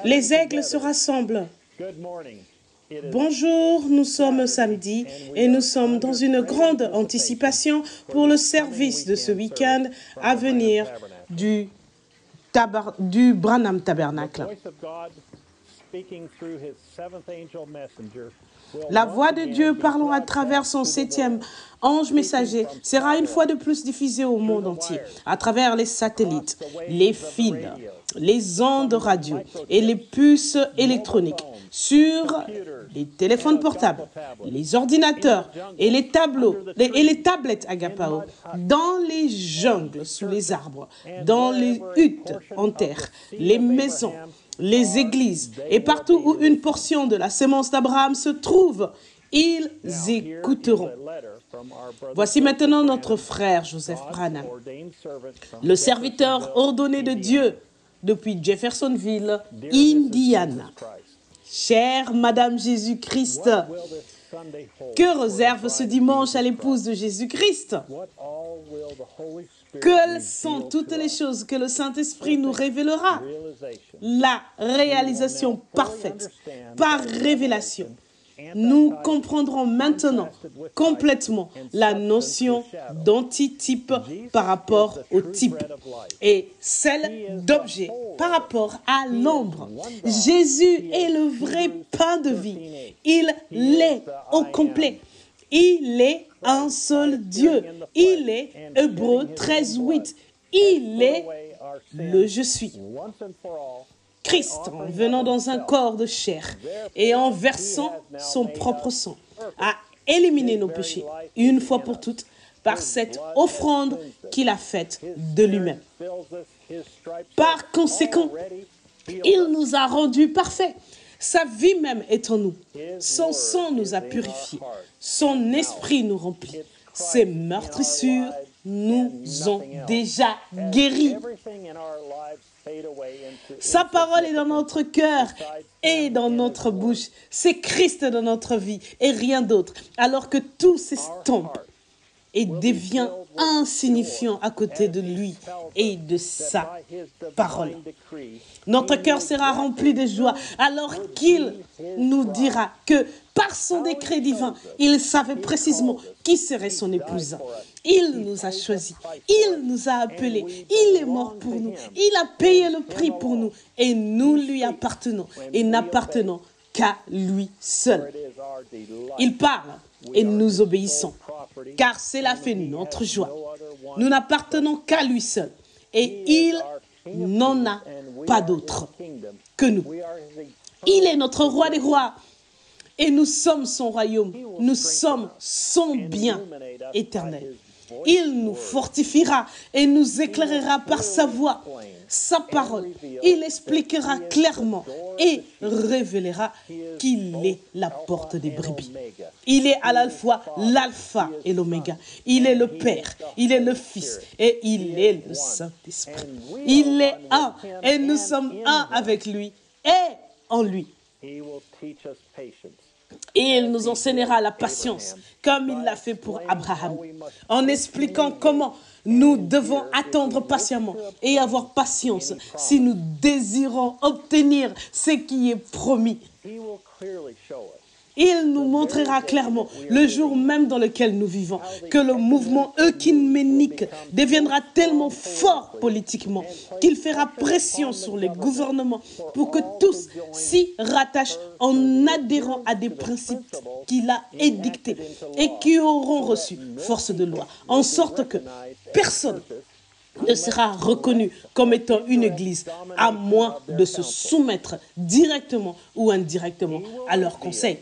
Les aigles se rassemblent. Bonjour, nous sommes samedi et nous sommes dans une grande anticipation pour le service de ce week-end à venir du Branham Tabernacle. La voix de Dieu parlant à travers son 7e ange messager sera une fois de plus diffusée au monde entier à travers les satellites, les fils, les ondes radio et les puces électroniques sur les téléphones portables, les ordinateurs et les tableaux et les tablettes Agapao, dans les jungles sous les arbres, dans les huttes en terre, les maisons, les églises et partout où une portion de la sémence d'Abraham se trouve, ils écouteront. Voici maintenant notre frère Joseph Branham, le serviteur ordonné de Dieu depuis Jeffersonville, Indiana. Chère Madame Jésus-Christ, que réserve ce dimanche à l'épouse de Jésus-Christ? Quelles sont toutes les choses que le Saint-Esprit nous révélera? La réalisation parfaite, par révélation. Nous comprendrons maintenant complètement la notion d'antitype par rapport au type et celle d'objet par rapport à l'ombre. Jésus est le vrai pain de vie. Il l'est au complet. Il est un seul Dieu. Il est Hébreux 13:8. Il est le je suis. Christ, en venant dans un corps de chair et en versant son propre sang, a éliminé nos péchés une fois pour toutes par cette offrande qu'il a faite de lui-même. Par conséquent, il nous a rendus parfaits. Sa vie même est en nous. Son sang nous a purifiés. Son esprit nous remplit. Ses meurtrissures nous ont déjà guéris. Sa parole est dans notre cœur et dans notre bouche. C'est Christ dans notre vie et rien d'autre. Alors que tout s'estompe et devient insignifiant à côté de lui et de sa parole. Notre cœur sera rempli de joie alors qu'il nous dira que par son décret divin, il savait précisément qui serait son épouse. Il nous a choisis, il nous a appelés, il est mort pour nous, il a payé le prix pour nous et nous lui appartenons et n'appartenons qu'à lui seul. Il parle et nous obéissons, car cela fait notre joie. Nous n'appartenons qu'à lui seul et il n'en a pas d'autre que nous. Il est notre roi des rois et nous sommes son royaume. Nous sommes son bien éternel. Il nous fortifiera et nous éclairera par sa voix, sa parole. Il expliquera clairement et révélera qu'il est la porte des brebis. Il est à la fois l'alpha et l'oméga. Il est le Père, il est le Fils et il est le Saint-Esprit. Il est un et nous sommes un avec lui et en lui. Et il nous enseignera la patience, comme il l'a fait pour Abraham, en expliquant comment nous devons attendre patiemment et avoir patience si nous désirons obtenir ce qui est promis. Il nous montrera clairement, le jour même dans lequel nous vivons, que le mouvement œcuménique deviendra tellement fort politiquement qu'il fera pression sur les gouvernements pour que tous s'y rattachent en adhérant à des principes qu'il a édictés et qui auront reçu force de loi, en sorte que personne ne sera reconnu comme étant une église, à moins de se soumettre directement ou indirectement à leurs conseils.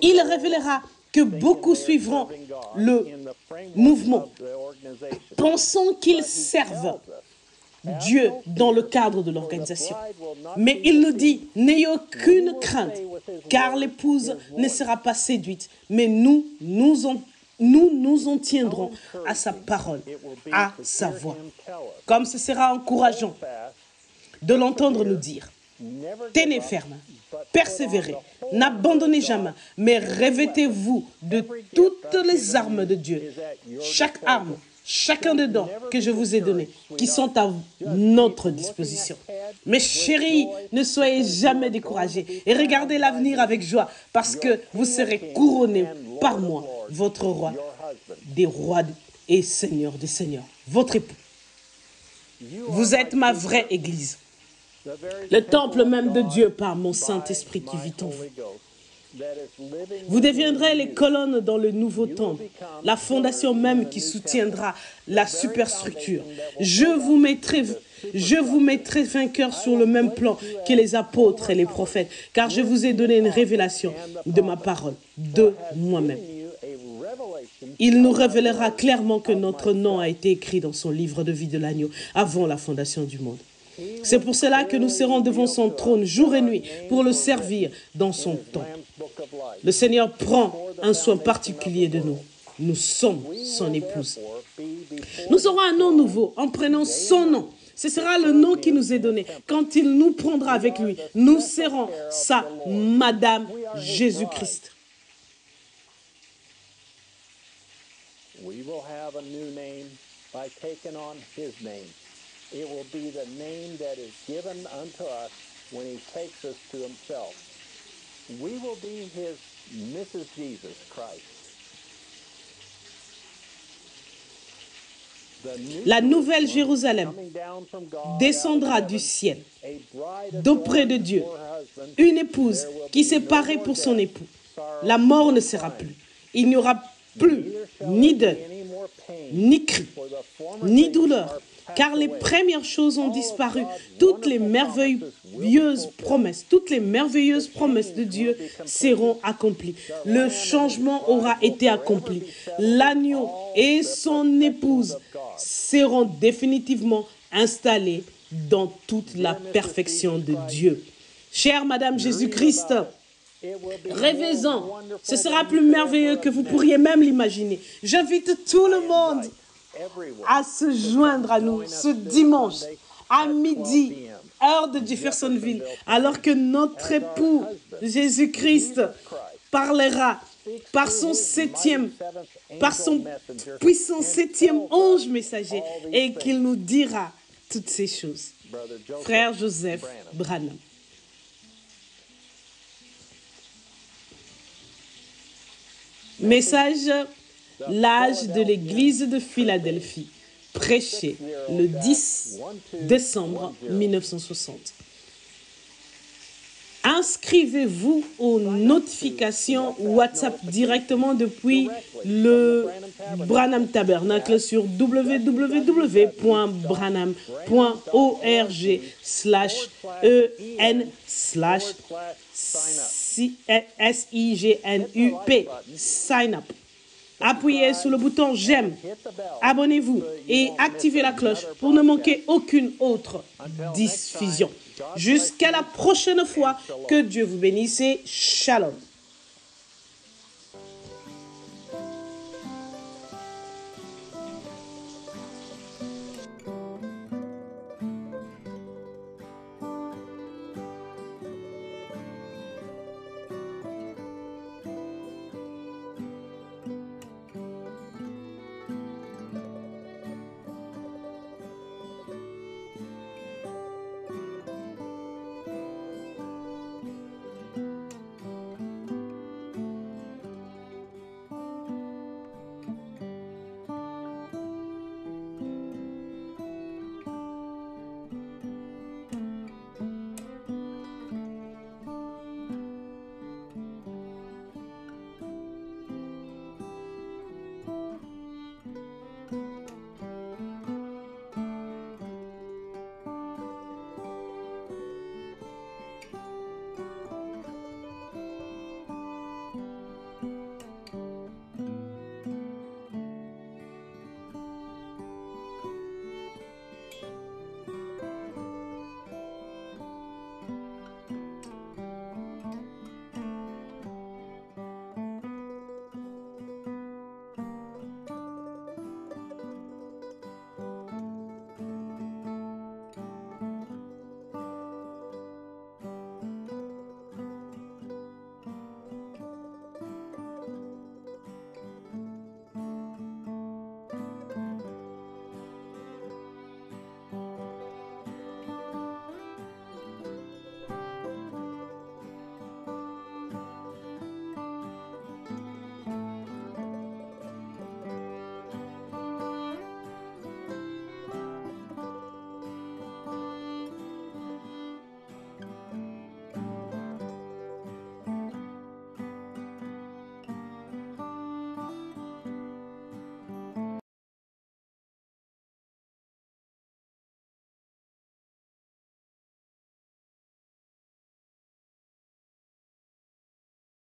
Il révélera que beaucoup suivront le mouvement, pensant qu'ils servent Dieu dans le cadre de l'organisation. Mais il nous dit, n'ayez aucune crainte, car l'épouse ne sera pas séduite, mais nous nous en tiendrons à sa parole, à sa voix. Comme ce sera encourageant de l'entendre nous dire, tenez ferme, persévérez, n'abandonnez jamais, mais revêtez-vous de toutes les armes de Dieu. Chaque arme chacun des dons que je vous ai donnés, qui sont à notre disposition. Mes chéris, ne soyez jamais découragés et regardez l'avenir avec joie, parce que vous serez couronnés par moi, votre roi des rois et seigneur des seigneurs, votre époux. Vous êtes ma vraie église, le temple même de Dieu par mon Saint-Esprit qui vit en vous. Vous deviendrez les colonnes dans le nouveau temple, la fondation même qui soutiendra la superstructure. Je vous mettrai vainqueur sur le même plan que les apôtres et les prophètes, car je vous ai donné une révélation de ma parole, de moi-même. Il nous révélera clairement que notre nom a été écrit dans son livre de vie de l'agneau avant la fondation du monde. C'est pour cela que nous serons devant son trône jour et nuit pour le servir dans son temple. Le Seigneur prend un soin particulier de nous. Nous sommes son épouse. Nous aurons un nom nouveau en prenant son nom. Ce sera le nom qui nous est donné. Quand il nous prendra avec lui, nous serons sa Madame Jésus-Christ. We will have a new name by taking on his name. It will be the name that is given unto us when he takes us to himself. We will be his Mrs. Jesus Christ. La nouvelle Jérusalem descendra du ciel, d'auprès de Dieu, une épouse qui s'est parée pour son époux. La mort ne sera plus. Il n'y aura plus ni deuil, ni cri, ni douleur, car les premières choses ont disparu. Toutes les merveilleuses promesses de Dieu seront accomplies. Le changement aura été accompli. L'agneau et son épouse seront définitivement installés dans toute la perfection de Dieu. Chère Madame Jésus-Christ, rêvez-en, ce sera plus merveilleux que vous pourriez même l'imaginer. J'invite tout le monde à se joindre à nous ce dimanche à midi, heure de Jeffersonville, alors que notre époux Jésus-Christ parlera par son puissant septième ange messager et qu'il nous dira toutes ces choses. Frère Joseph Branham. Message, l'âge de l'église de Philadelphie, prêché le 10 décembre 1960. Inscrivez-vous aux notifications WhatsApp directement depuis le Branham Tabernacle sur www.branham.org/en/signup. Sign up. Appuyez sur le bouton j'aime, abonnez-vous et activez la cloche pour ne manquer aucune autre diffusion. Jusqu'à la prochaine fois, que Dieu vous bénisse et shalom.